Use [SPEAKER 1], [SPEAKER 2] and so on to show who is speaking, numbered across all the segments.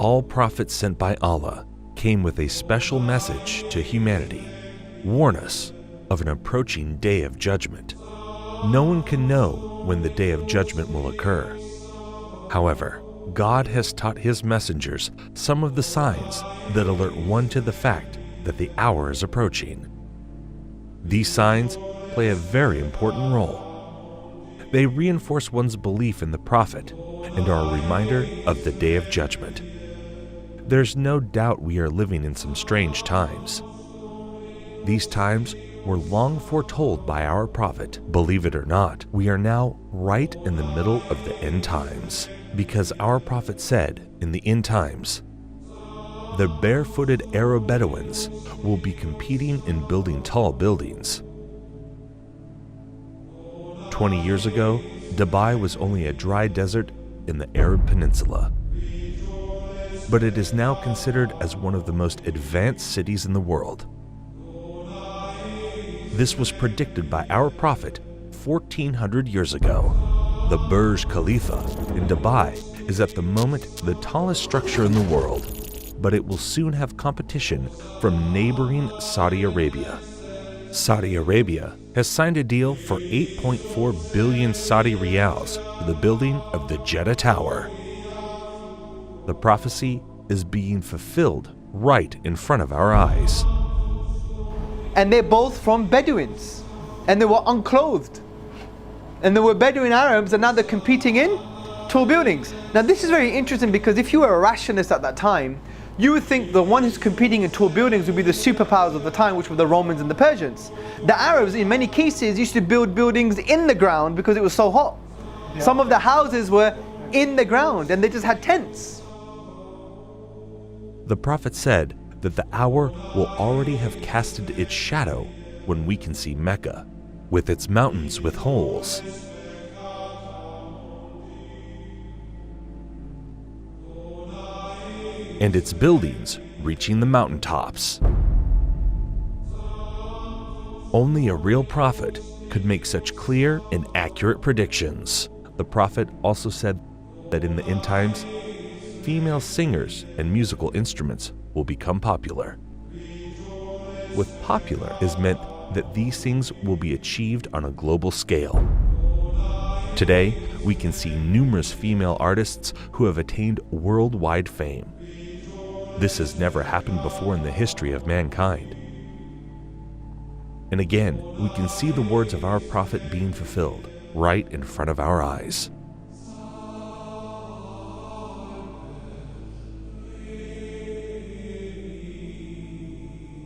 [SPEAKER 1] All prophets sent by Allah came with a special message to humanity. Warn us of an approaching day of judgment. No one can know when the day of judgment will occur. However, God has taught His messengers some of the signs that alert one to the fact that the hour is approaching. These signs play a very important role. They reinforce one's belief in the Prophet and are a reminder of the day of judgment. There's no doubt we are living in some strange times. These times were long foretold by our Prophet. Believe it or not, we are now right in the middle of the end times, because our Prophet said in the end times, the barefooted Arab Bedouins will be competing in building tall buildings. 20 years ago, Dubai was only a dry desert in the Arab Peninsula. But it is now considered as one of the most advanced cities in the world. This was predicted by our Prophet 1400 years ago. The Burj Khalifa in Dubai is at the moment the tallest structure in the world, but it will soon have competition from neighboring Saudi Arabia. Saudi Arabia has signed a deal for 8.4 billion Saudi riyals for the building of the Jeddah Tower. The prophecy is being fulfilled right in front of our eyes.
[SPEAKER 2] And they're both from Bedouins, and they were unclothed. And there were Bedouin Arabs, and now they're competing in tall buildings. Now this is very interesting, because if you were a rationalist at that time, you would think the one who's competing in tall buildings would be the superpowers of the time, which were the Romans and the Persians. The Arabs, in many cases, used to build buildings in the ground because it was so hot. Yeah. Some of the houses were in the ground, and they just had tents.
[SPEAKER 1] The Prophet said that the hour will already have casted its shadow when we can see Mecca, with its mountains with holes. And its buildings reaching the mountaintops. Only a real prophet could make such clear and accurate predictions. The Prophet also said that in the end times, female singers and musical instruments will become popular. With popular is meant that these things will be achieved on a global scale. Today, we can see numerous female artists who have attained worldwide fame. This has never happened before in the history of mankind. And again, we can see the words of our Prophet being fulfilled right in front of our eyes.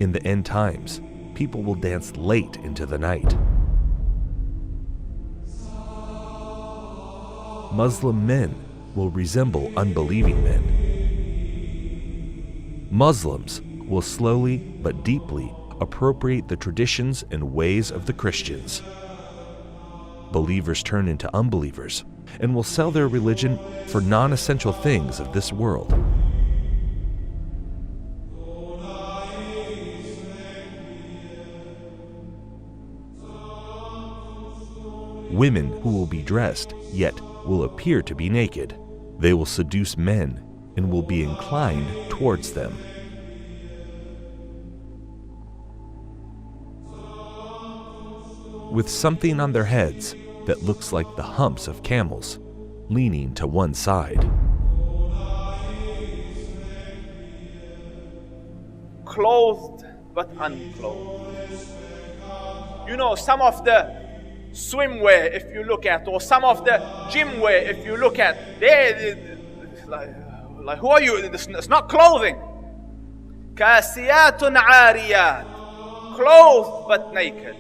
[SPEAKER 1] In the end times, people will dance late into the night. Muslim men will resemble unbelieving men. Muslims will slowly but deeply appropriate the traditions and ways of the Christians. Believers turn into unbelievers and will sell their religion for non-essential things of this world. Women who will be dressed, yet will appear to be naked. They will seduce men and will be inclined towards them. With something on their heads that looks like the humps of camels, leaning to one side.
[SPEAKER 3] Clothed but unclothed. You know, some of the swimwear, if you look at, or some of the gym wear, if you look at, they like who are you? It's not clothing. Kasiyatun ariyat, clothed but naked.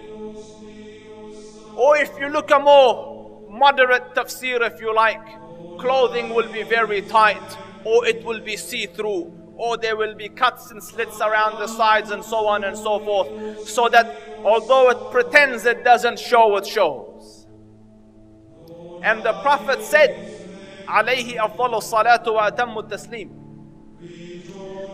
[SPEAKER 3] Or if you look a more moderate tafsir, if you like, clothing will be very tight, or it will be see-through, or there will be cuts and slits around the sides and so on and so forth, so that although it pretends it doesn't show, it shows. And the Prophet said, alayhi afdalu salatu wa atammu taslim,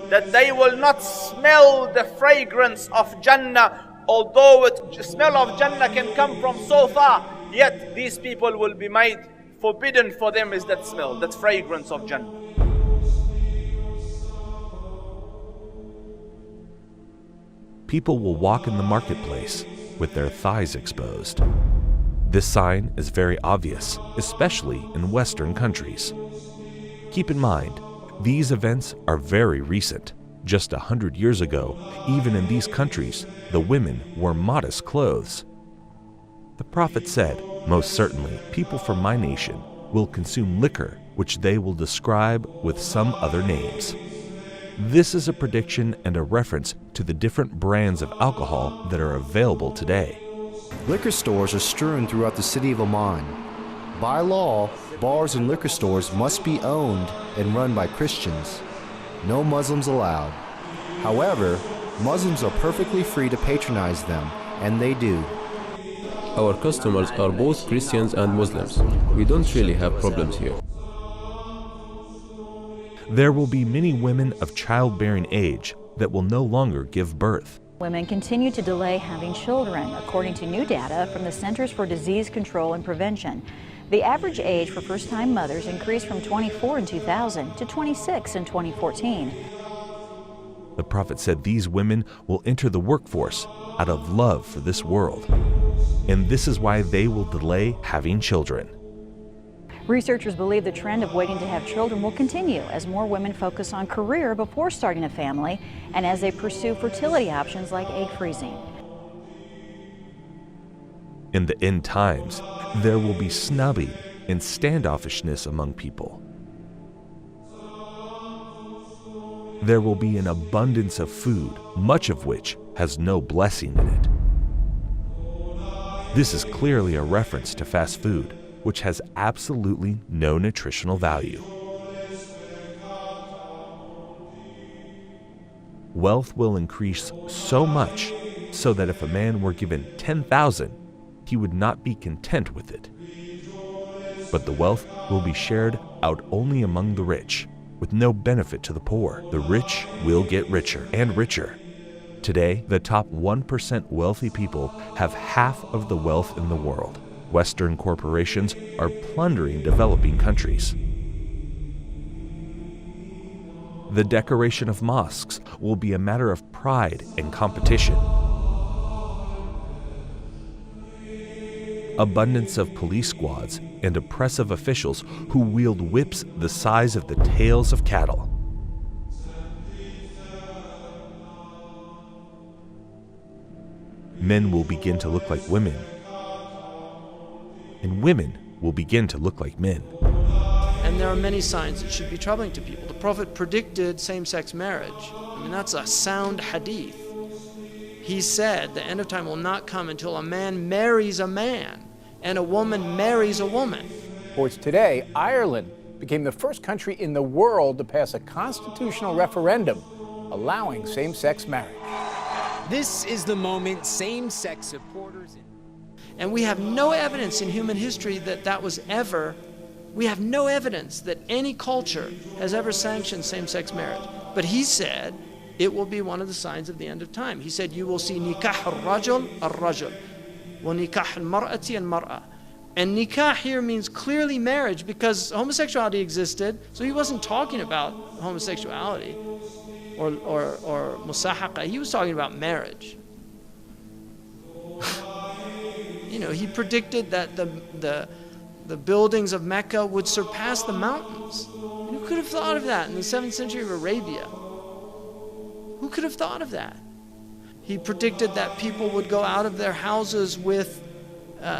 [SPEAKER 3] that they will not smell the fragrance of Jannah, although the smell of Jannah can come from so far, yet these people will be made forbidden for them is that smell, that fragrance of Jannah.
[SPEAKER 1] people will walk in the marketplace with their thighs exposed. This sign is very obvious, especially in Western countries. Keep in mind, these events are very recent. Just 100 years ago, even in these countries, the women wore modest clothes. The Prophet said, "Most certainly, people from my nation will consume liquor, which they will describe with some other names." This is a prediction and a reference to the different brands of alcohol that are available today.
[SPEAKER 4] Liquor stores are strewn throughout the city of Amman. By law, bars and liquor stores must be owned and run by Christians. No Muslims allowed. However, Muslims are perfectly free to patronize them, and they do.
[SPEAKER 5] Our customers are both Christians and Muslims. We don't really have problems here.
[SPEAKER 1] There will be many women of childbearing age that will no longer give birth.
[SPEAKER 6] Women continue to delay having children, according to new data from the Centers for Disease Control and Prevention. The average age for first-time mothers increased from 24 in 2000 to 26 in 2014.
[SPEAKER 1] The Prophet said these women will enter the workforce out of love for this world, and this is why they will delay having children.
[SPEAKER 6] Researchers believe the trend of waiting to have children will continue as more women focus on career before starting a family and as they pursue fertility options like egg freezing.
[SPEAKER 1] In the end times, there will be snubbing and standoffishness among people. There will be an abundance of food, much of which has no blessing in it. This is clearly a reference to fast food, which has absolutely no nutritional value. Wealth will increase so much so that if a man were given 10,000, he would not be content with it. But the wealth will be shared out only among the rich, with no benefit to the poor. The rich will get richer and richer. Today, the top 1% wealthy people have half of the wealth in the world. Western corporations are plundering developing countries. The decoration of mosques will be a matter of pride and competition. Abundance of police squads and oppressive officials who wield whips the size of the tails of cattle. Men will begin to look like women, and women will begin to look like men.
[SPEAKER 7] And there are many signs that should be troubling to people. The Prophet predicted same-sex marriage. I mean, that's a sound hadith. He said the end of time will not come until a man marries a man and a woman marries a woman.
[SPEAKER 8] Sports today, Ireland became the first country in the world to pass a constitutional referendum allowing same-sex marriage.
[SPEAKER 9] This is the moment same-sex supporters...
[SPEAKER 7] And we have no evidence in human history that that was ever, we have no evidence that any culture has ever sanctioned same-sex marriage. But he said it will be one of the signs of the end of time. He said you will see nikah al-rajul al-rajul, wa nikah al-mar'ati al-mar'a. And nikah here means clearly marriage because homosexuality existed, so he wasn't talking about homosexuality or musahaqa. He was talking about marriage. You know, he predicted that the buildings of Mecca would surpass the mountains. And who could have thought of that in the 7th century of Arabia? Who could have thought of that? He predicted that people would go out of their houses with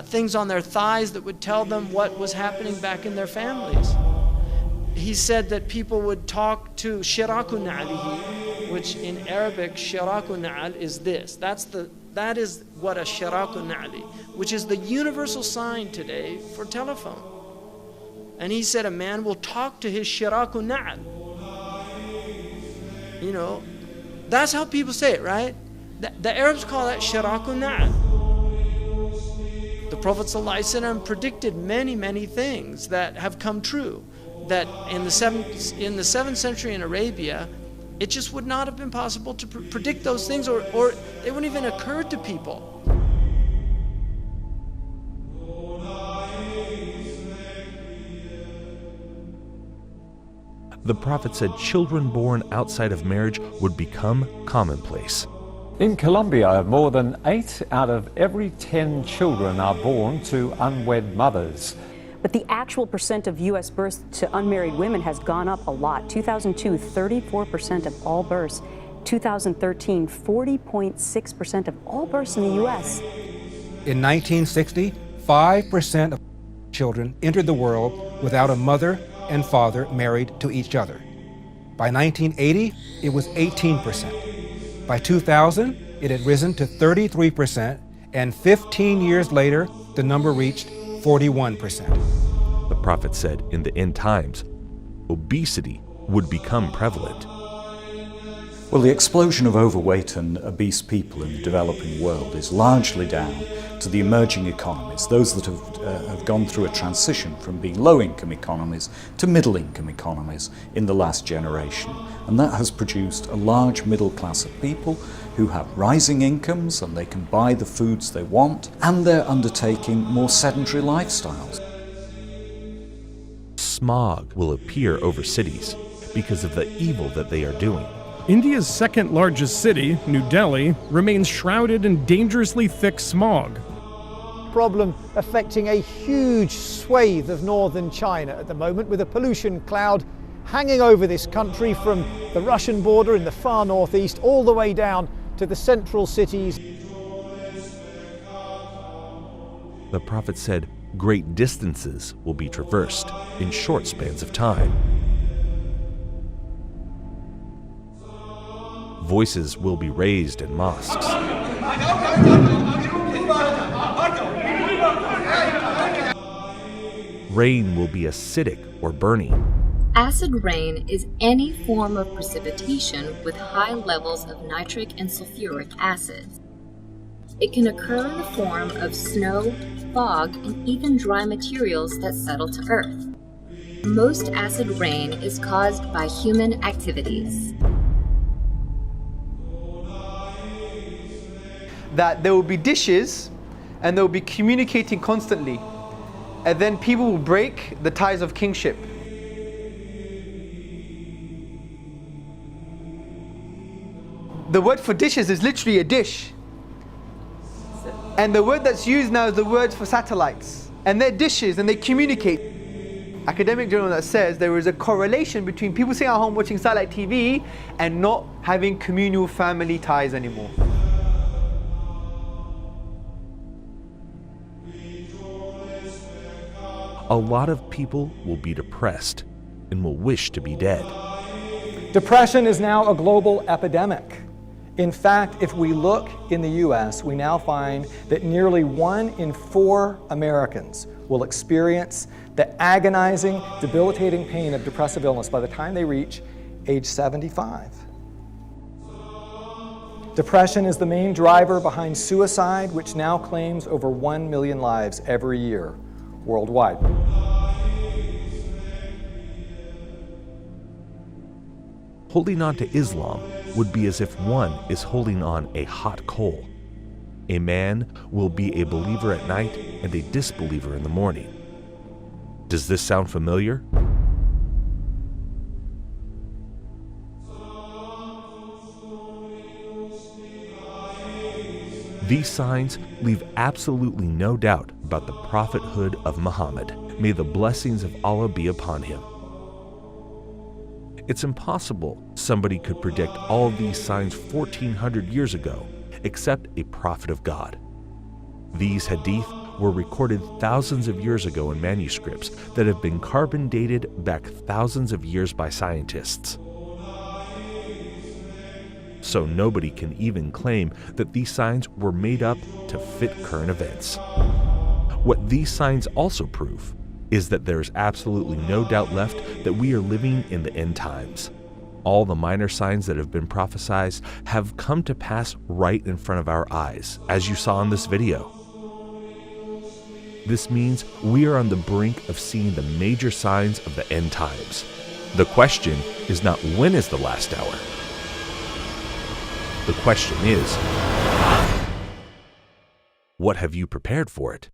[SPEAKER 7] things on their thighs that would tell them what was happening back in their families. He said that people would talk to shiraku na'alihi, which in Arabic, shiraku na'al is this. That is what a shiraku na'ali, which is the universal sign today for telephone. And he said a man will talk to his shiraku na'al. You know, that's how people say it, right? The Arabs call that shiraku na'al. The Prophet ﷺ predicted many, many things that have come true. That in the 7th century in Arabia, it just would not have been possible to predict those things, or they wouldn't even occur to people.
[SPEAKER 1] The Prophet said children born outside of marriage would become commonplace.
[SPEAKER 10] In Colombia, more than 8 out of every 10 children are born to unwed mothers.
[SPEAKER 11] But the actual percent of U.S. births to unmarried women has gone up a lot. 2002, 34% of all births. 2013, 40.6% of all births in the U.S.
[SPEAKER 12] In 1960, 5% of children entered the world without a mother and father married to each other. By 1980, it was 18%. By 2000, it had risen to 33%, and 15 years later, the number reached 41%.
[SPEAKER 1] The prophet said in the end times, obesity would become prevalent.
[SPEAKER 13] Well, the explosion of overweight and obese people in the developing world is largely down to the emerging economies, those that have gone through a transition from being low-income economies to middle-income economies in the last generation. And that has produced a large middle class of people who have rising incomes and they can buy the foods they want, and they're undertaking more sedentary lifestyles.
[SPEAKER 1] Smog will appear over cities because of the evil that they are doing.
[SPEAKER 14] India's second largest city, New Delhi, remains shrouded in dangerously thick smog.
[SPEAKER 15] Problem affecting a huge swathe of northern China at the moment, with a pollution cloud hanging over this country from the Russian border in the far northeast all the way down to the central cities.
[SPEAKER 1] The prophet said great distances will be traversed in short spans of time. Voices will be raised in mosques. Rain will be acidic or burning.
[SPEAKER 16] Acid rain is any form of precipitation with high levels of nitric and sulfuric acids. It can occur in the form of snow, fog, and even dry materials that settle to earth. Most acid rain is caused by human activities.
[SPEAKER 2] That there will be dishes and they will be communicating constantly, and then people will break the ties of kingship. The word for dishes is literally a dish, and the word that's used now is the word for satellites, and they're dishes and they communicate. Academic journal that says there is a correlation between people sitting at home watching satellite TV and not having communal family ties anymore.
[SPEAKER 1] A lot of people will be depressed and will wish to be dead.
[SPEAKER 17] Depression is now a global epidemic. In fact, if we look in the US, we now find that nearly 1 in 4 Americans will experience the agonizing, debilitating pain of depressive illness by the time they reach age 75. Depression is the main driver behind suicide, which now claims over 1 million lives every year worldwide.
[SPEAKER 1] Holding on to Islam would be as if one is holding on a hot coal. A man will be a believer at night and a disbeliever in the morning. Does this sound familiar? These signs leave absolutely no doubt about the prophethood of Muhammad. May the blessings of Allah be upon him. It's impossible somebody could predict all of these signs 1400 years ago, except a prophet of God. These hadith were recorded thousands of years ago in manuscripts that have been carbon dated back thousands of years by scientists. So nobody can even claim that these signs were made up to fit current events. What these signs also prove is that there is absolutely no doubt left that we are living in the end times. All the minor signs that have been prophesied have come to pass right in front of our eyes, as you saw in this video. This means we are on the brink of seeing the major signs of the end times. The question is not when is the last hour. The question is, what have you prepared for it?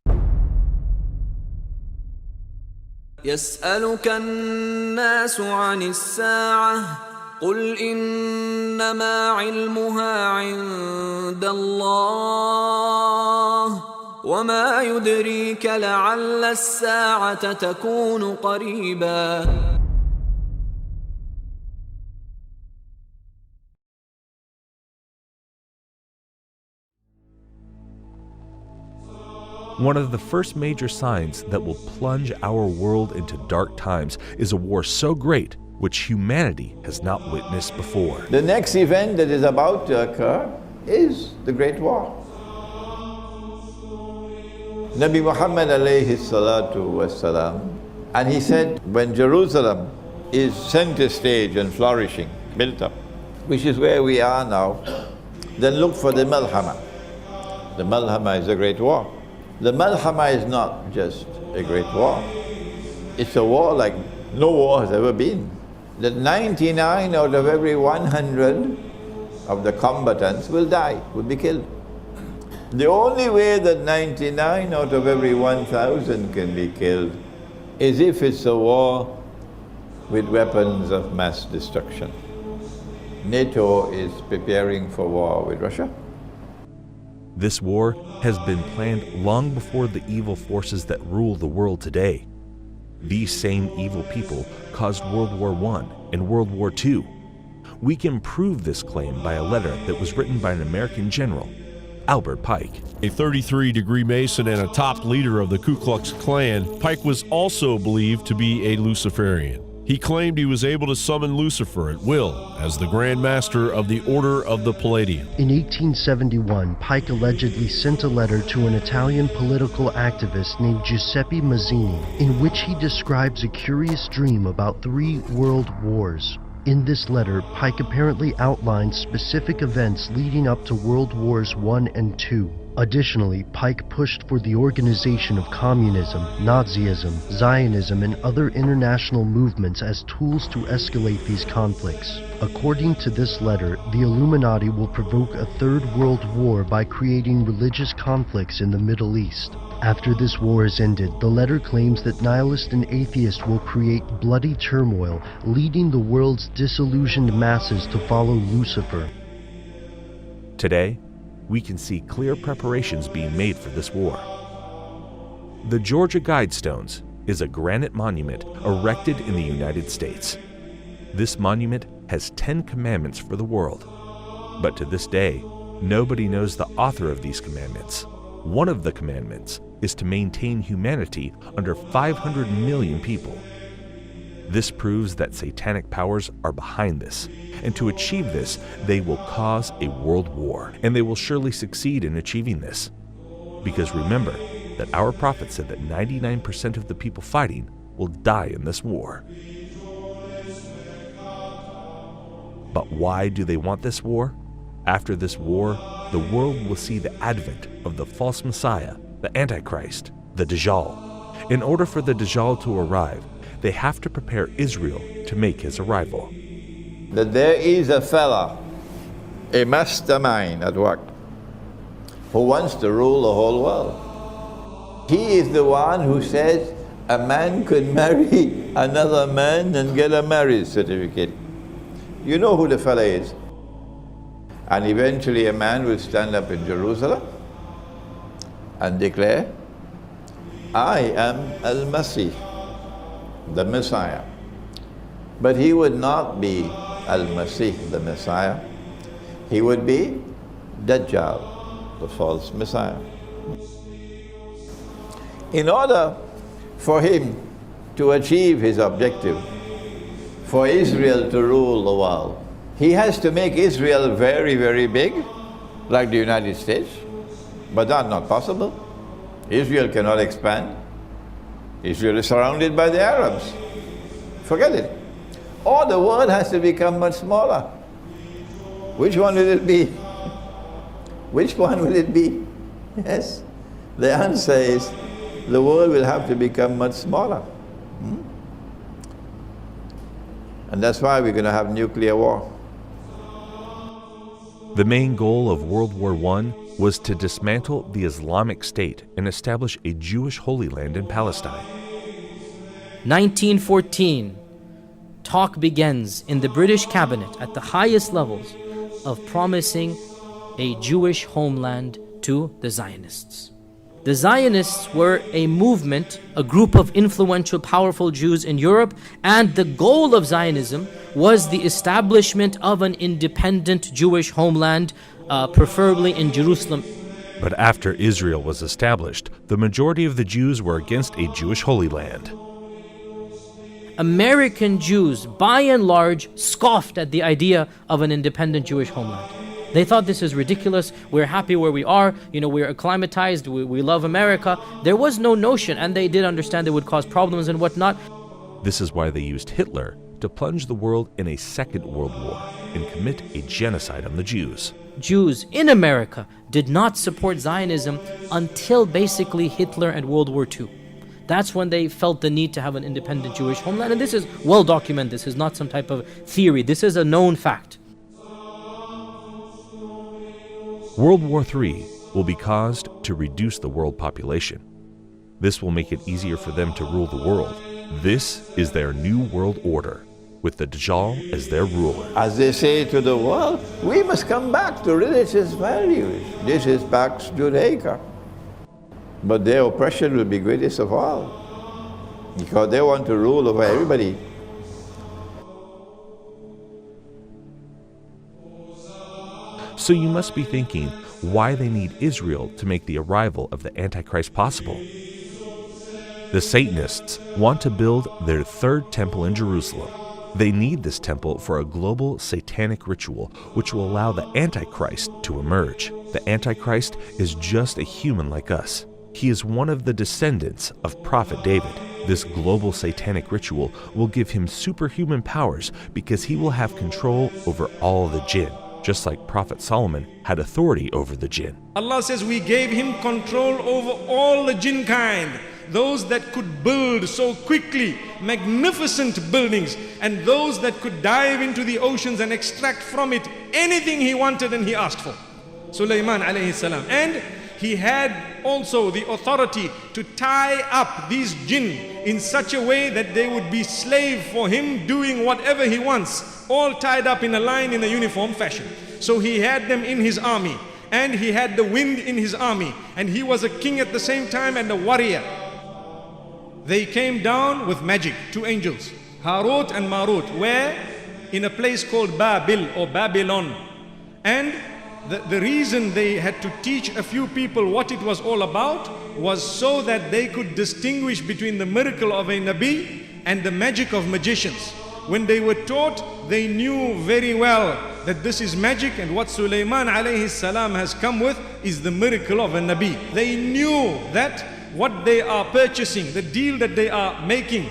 [SPEAKER 18] يسألك الناس عن الساعة قل إنما علمها عند الله وما يدريك لعل الساعة تكون قريبا.
[SPEAKER 1] One of the first major signs that will plunge our world into dark times is a war so great which humanity has not witnessed before.
[SPEAKER 19] The next event that is about to occur is the Great War. Nabi Muhammad alayhi salatu wassalam, and he said, when Jerusalem is center stage and flourishing, built up, which is where we are now, then look for the Malhama. The Malhama is a great war. The Malhama is not just a great war. It's a war like no war has ever been. That 99 out of every 100 of the combatants will die, will be killed. The only way that 99 out of every 1,000 can be killed is if it's a war with weapons of mass destruction. NATO is preparing for war with Russia.
[SPEAKER 1] This war has been planned long before the evil forces that rule the world today. These same evil people caused World War I and World War II. We can prove this claim by a letter that was written by an American general, Albert Pike.
[SPEAKER 20] A 33-degree Mason and a top leader of the Ku Klux Klan, Pike was also believed to be a Luciferian. He claimed he was able to summon Lucifer at will as the Grand Master of the Order of the Palladium.
[SPEAKER 21] In 1871, Pike allegedly sent a letter to an Italian political activist named Giuseppe Mazzini, in which he describes a curious dream about 3 world wars. In this letter, Pike apparently outlines specific events leading up to World Wars I and II. Additionally, Pike pushed for the organization of communism, Nazism, Zionism, and other international movements as tools to escalate these conflicts. According to this letter, the Illuminati will provoke a 3rd World War by creating religious conflicts in the Middle East. After this war is ended, the letter claims that nihilists and atheists will create bloody turmoil, leading the world's disillusioned masses to follow Lucifer.
[SPEAKER 1] Today, we can see clear preparations being made for this war. The Georgia Guidestones is a granite monument erected in the United States. This monument has 10 commandments for the world, but to this day, nobody knows the author of these commandments. One of the commandments is to maintain humanity under 500 million people. This proves that satanic powers are behind this, and to achieve this, they will cause a world war, and they will surely succeed in achieving this. Because remember that our prophet said that 99% of the people fighting will die in this war. But why do they want this war? After this war, the world will see the advent of the false Messiah, the Antichrist, the Dajjal. In order for the Dajjal to arrive, they have to prepare Israel to make his arrival.
[SPEAKER 19] That there is a fella, a mastermind at work, who wants to rule the whole world. He is the one who says a man could marry another man and get a marriage certificate. You know who the fella is. And eventually a man will stand up in Jerusalem and declare, I am Al-Masih, the Messiah. But he would not be Al-Masih, the Messiah. He would be Dajjal, the false Messiah. In order for him to achieve his objective, for Israel to rule the world, he has to make Israel very, very big, like the United States. But that's not possible. Israel cannot expand. Israel is surrounded by the Arabs. Forget it. Or the world has to become much smaller. Which one will it be? Which one will it be? Yes. The answer is the world will have to become much smaller. And that's why we're going to have nuclear war.
[SPEAKER 1] The main goal of World War I was to dismantle the Islamic State and establish a Jewish Holy Land in Palestine.
[SPEAKER 22] 1914.
[SPEAKER 3] talk begins in the British cabinet at the highest levels of promising a Jewish homeland to the Zionists. The Zionists were a movement, a group of influential, powerful Jews in Europe, and the goal of Zionism was the establishment of an independent Jewish homeland, preferably in Jerusalem.
[SPEAKER 1] But after Israel was established, the majority of the Jews were against a Jewish Holy Land.
[SPEAKER 3] American Jews, by and large, scoffed at the idea of an independent Jewish homeland. They thought this is ridiculous, we're happy where we are, we're acclimatized, we love America. There was no notion, and they did understand it would cause problems and whatnot.
[SPEAKER 1] This is why they used Hitler to plunge the world in a second world war and commit a genocide on the Jews.
[SPEAKER 3] Jews in America did not support Zionism until basically Hitler and World War II. That's when they felt the need to have an independent Jewish homeland, and this is well documented. This is not some type of theory. This is a known fact.
[SPEAKER 1] World War III will be caused to reduce the world population. This will make it easier for them to rule the world. This is their new world order, with the Dajjal as their ruler.
[SPEAKER 19] As they say to the world, we must come back to religious values. This is Pax Judaica. But their oppression will be greatest of all, because they want to rule over everybody.
[SPEAKER 1] So you must be thinking why they need Israel to make the arrival of the Antichrist possible. The Satanists want to build their third temple in Jerusalem. They need this temple for a global satanic ritual which will allow the Antichrist to emerge. The Antichrist is just a human like us. He is one of the descendants of Prophet David. This global satanic ritual will give him superhuman powers because he will have control over all the jinn, just like Prophet Solomon had authority over the jinn.
[SPEAKER 22] Allah says we gave him control over all the jinn kind, those that could build so quickly magnificent buildings, and those that could dive into the oceans and extract from it anything he wanted and he asked for. Sulaiman alayhi salam. And he had also the authority to tie up these jinn in such a way that they would be slave for him, doing whatever he wants, all tied up in a line in a uniform fashion. So he had them in his army, and he had the wind in his army, and he was a king at the same time and a warrior. They came down with magic, two angels, Harut and Marut, where in a place called Babil or Babylon. And the reason they had to teach a few people what it was all about was so that they could distinguish between the miracle of a Nabi and the magic of magicians. When they were taught, they knew very well that this is magic, and what Sulaiman alayhi salam has come with is the miracle of a Nabi. They knew that what they are purchasing, the deal that they are making,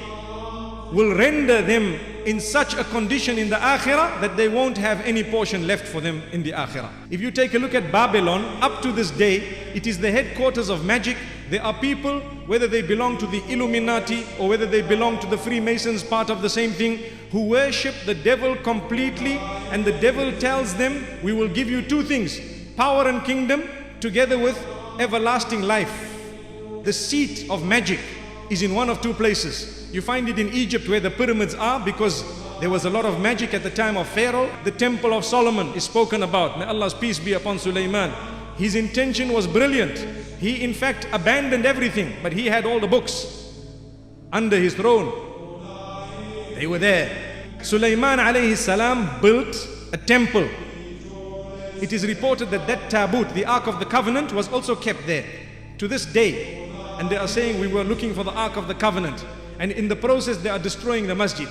[SPEAKER 22] will render them in such a condition in the Akhirah that they won't have any portion left for them in the Akhirah. If you take a look at Babylon, up to this day, it is the headquarters of magic. There are people, whether they belong to the Illuminati or whether they belong to the Freemasons, part of the same thing, who worship the devil completely, and the devil tells them, we will give you two things, power and kingdom together with everlasting life. The seat of magic is in one of two places. You find it in Egypt where the pyramids are, because there was a lot of magic at the time of Pharaoh. The temple of Solomon is spoken about. May Allah's peace be upon Sulaiman. His intention was brilliant. He in fact abandoned everything, but he had all the books under his throne. They were there. Sulaiman alayhi salam built a temple. It is reported that that tabut, the Ark of the Covenant, was also kept there to this day. And they are saying we were looking for the Ark of the Covenant, and in the process they are destroying the masjid.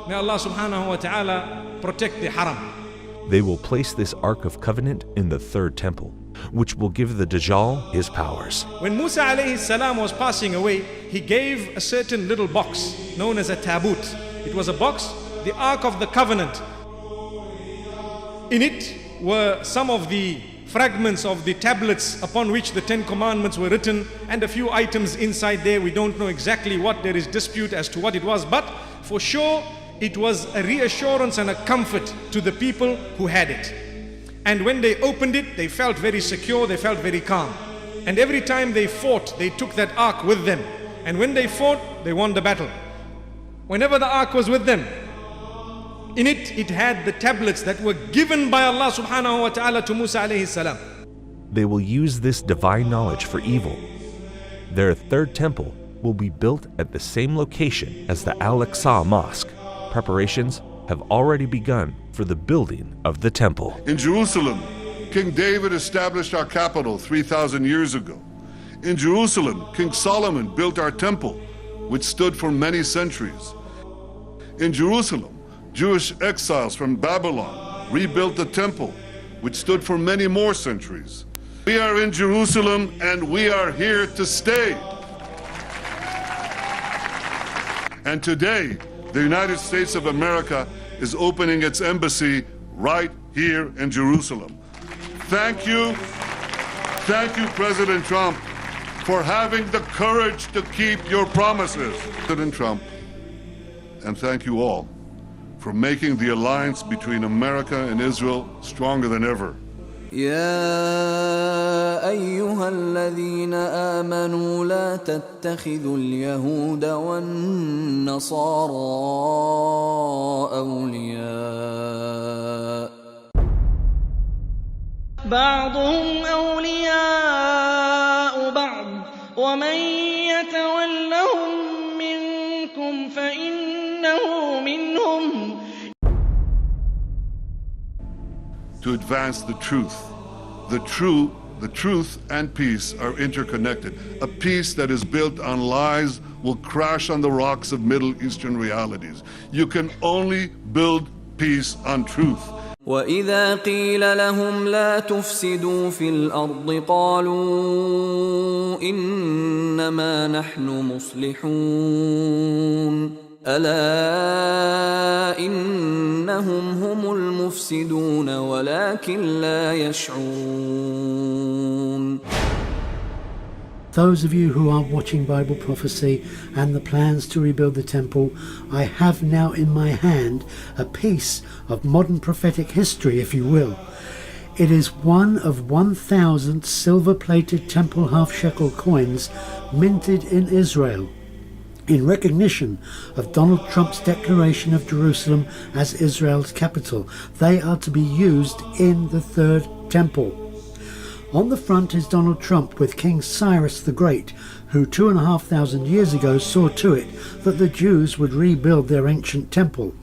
[SPEAKER 22] May Allah subhanahu wa ta'ala protect the haram.
[SPEAKER 1] They will place this Ark of Covenant in the third temple, which will give the Dajjal his powers.
[SPEAKER 22] When Musa alayhi salam was passing away, he gave a certain little box known as a tabut. It was a box, the Ark of the Covenant. In it were some of the fragments of the tablets upon which the 10 commandments were written, and a few items inside there. We don't know exactly what, there is dispute as to what it was, but for sure it was a reassurance and a comfort to the people who had it. And when they opened it, they felt very secure, they felt very calm. And every time they fought, they took that ark with them. And when they fought, they won the battle. Whenever the ark was with them, In it had the tablets that were given by Allah subhanahu wa ta'ala to Musa alayhi salam.
[SPEAKER 1] They will use this divine knowledge for evil. Their third temple will be built at the same location as the Al-Aqsa Mosque. Preparations have already begun for the building of the temple.
[SPEAKER 4] In Jerusalem, King David established our capital 3,000 years ago. In Jerusalem, King Solomon built our temple, which stood for many centuries. In Jerusalem, Jewish exiles from Babylon rebuilt the temple, which stood for many more centuries. We are in Jerusalem and we are here to stay. And today, the United States of America is opening its embassy right here in Jerusalem. Thank you, President Trump, for having the courage to keep your promises. President Trump, and thank you all for making the alliance between America and Israel stronger than ever.
[SPEAKER 18] يا أيها الذين آمنوا لا تتخذوا اليهود والنصارى أولياء
[SPEAKER 5] بعضهم أولياء بعض ومن يتولهم منكم فإنه منهم.
[SPEAKER 4] To advance the truth. The truth and peace are interconnected. A peace that is built on lies will crash on the rocks of Middle Eastern realities. You can only build peace on truth.
[SPEAKER 18] وإذا قيل لهم لا تفسدوا في الأرض قالوا إنما نحن مصلحون ألا إنهم هم المفسدون ولكن لا يشعرون.
[SPEAKER 23] Those of you who are watching Bible Prophecy and the plans to rebuild the temple, I have now in my hand a piece of modern prophetic history, if you will. It is one of 1,000 silver-plated temple half-shekel coins minted in Israel in recognition of Donald Trump's declaration of Jerusalem as Israel's capital. They are to be used in the third temple. On the front is Donald Trump with King Cyrus the Great, who 2,500 years ago saw to it that the Jews would rebuild their ancient temple.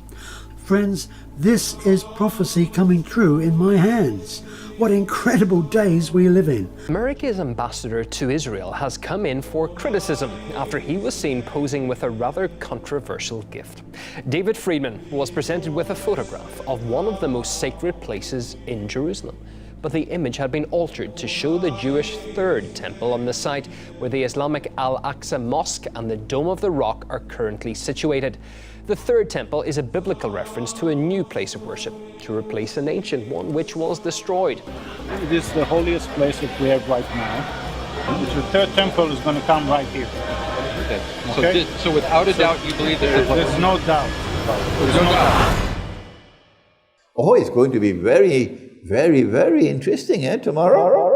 [SPEAKER 23] Friends, this is prophecy coming true in my hands. What incredible days we live in.
[SPEAKER 24] America's ambassador to Israel has come in for criticism after he was seen posing with a rather controversial gift. David Friedman was presented with a photograph of one of the most sacred places in Jerusalem, but the image had been altered to show the Jewish third temple on the site where the Islamic Al-Aqsa Mosque and the Dome of the Rock are currently situated. The third temple is a biblical reference to a new place of worship, to replace an ancient one which was destroyed.
[SPEAKER 25] It is the holiest place that we have right now. The third temple is going to come right here. Okay?
[SPEAKER 26] So without a doubt, you believe there's
[SPEAKER 25] no doubt. There's no doubt.
[SPEAKER 19] Oh, it's going to be very, very, very interesting, tomorrow.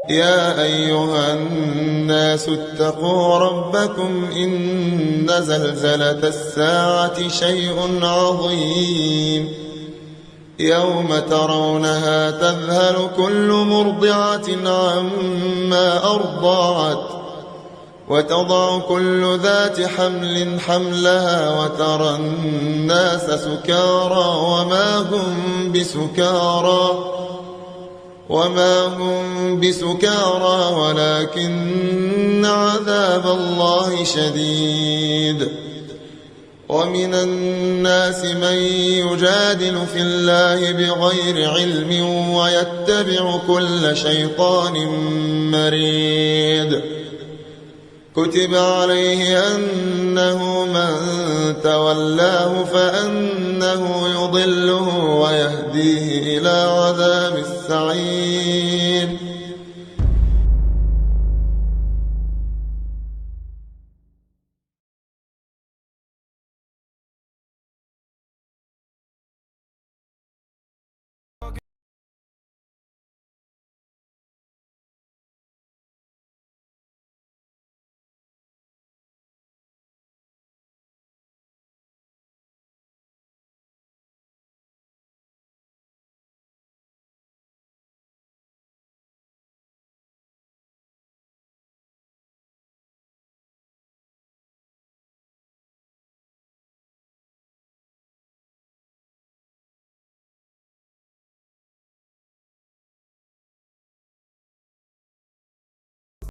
[SPEAKER 27] يا أيها الناس اتقوا ربكم إن زلزلة الساعة شيء عظيم يوم ترونها تذهل كل مرضعة عما أرضعت وتضع كل ذات حمل حملها وترى الناس سكارى وما هم بسكارى ولكن عذاب الله شديد ومن الناس من يجادل في الله بغير علم ويتبع كل شيطان مريد كتب عليه أنه من تولاه فأنه يضله ويهديه إلى عذاب السعير